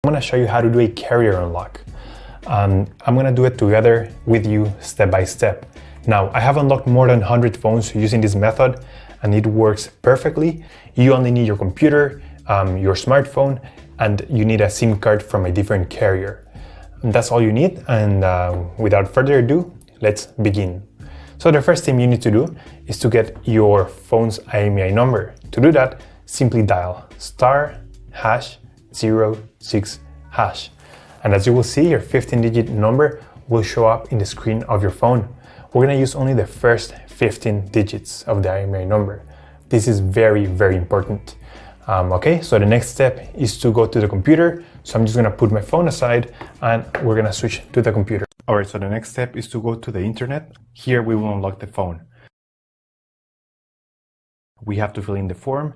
I'm going to show you how to do a carrier unlock. I'm going to do it together with you step by step. Now, I have unlocked more than 100 phones using this method and it works perfectly. You only need your computer, your smartphone, and you need a SIM card from a different carrier. And that's all you need, and without further ado, let's begin. So the first thing you need to do is to get your phone's IMEI number. To do that, simply dial *#06#. And as you will see, your 15-digit number will show up in the screen of your phone. We're going to use only the first 15 digits of the IMEI number. This is very, very important. Okay, so the next step is to go to the computer. So I'm just going to put my phone aside and we're going to switch to the computer. All right, so the next step is to go to the internet. Here we will unlock the phone. We have to fill in the form,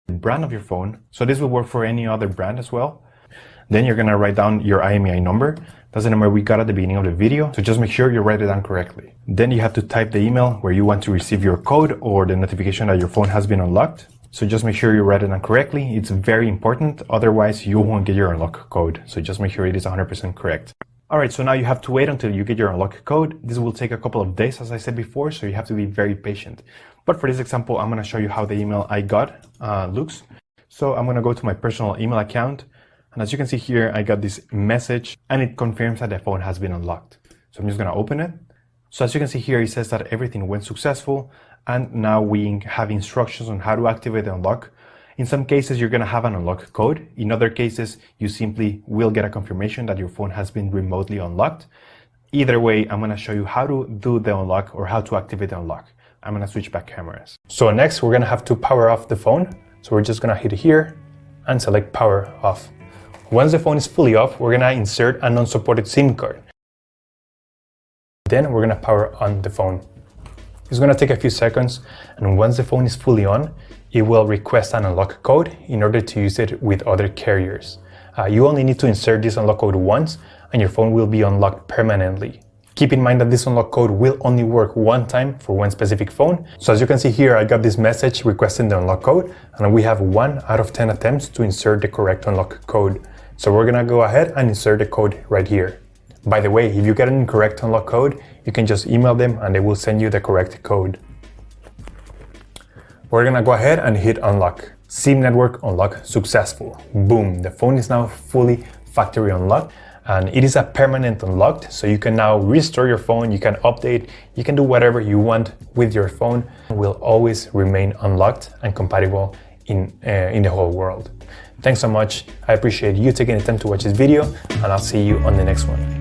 the brand of your phone. So this will work for any other brand as well. Then you're going to write down your IMEI number. That's the number we got at the beginning of the video. So just make sure you write it down correctly. Then you have to type the email where you want to receive your code or the notification that your phone has been unlocked. So just make sure you write it down correctly. It's very important. Otherwise, you won't get your unlock code. So just make sure it is 100% correct. All right, so now you have to wait until you get your unlock code. This will take a couple of days, as I said before, so you have to be very patient. But for this example, I'm going to show you how the email I got looks. So I'm going to go to my personal email account. And as you can see here, I got this message and it confirms that the phone has been unlocked. So I'm just going to open it. So as you can see here, it says that everything went successful. And now we have instructions on how to activate the unlock. In some cases, you're going to have an unlock code. In other cases, you simply will get a confirmation that your phone has been remotely unlocked. Either way, I'm going to show you how to do the unlock or how to activate the unlock. I'm going to switch back cameras. So next, we're going to have to power off the phone. So we're just going to hit here and select power off. Once the phone is fully off, we're going to insert an unsupported SIM card. Then we're going to power on the phone. It's going to take a few seconds, and once the phone is fully on, it will request an unlock code in order to use it with other carriers. You only need to insert this unlock code once, and your phone will be unlocked permanently. Keep in mind that this unlock code will only work one time for one specific phone. So as you can see here, I got this message requesting the unlock code, and we have 1 out of 10 attempts to insert the correct unlock code. So we're going to go ahead and insert the code right here. By the way, if you get an incorrect unlock code, you can just email them and they will send you the correct code. We're going to go ahead and hit unlock. SIM network unlock successful. Boom, the phone is now fully factory unlocked and it is a permanent unlocked. So you can now restore your phone, you can update, you can do whatever you want with your phone. It will always remain unlocked and compatible in the whole world. Thanks so much. I appreciate you taking the time to watch this video and I'll see you on the next one.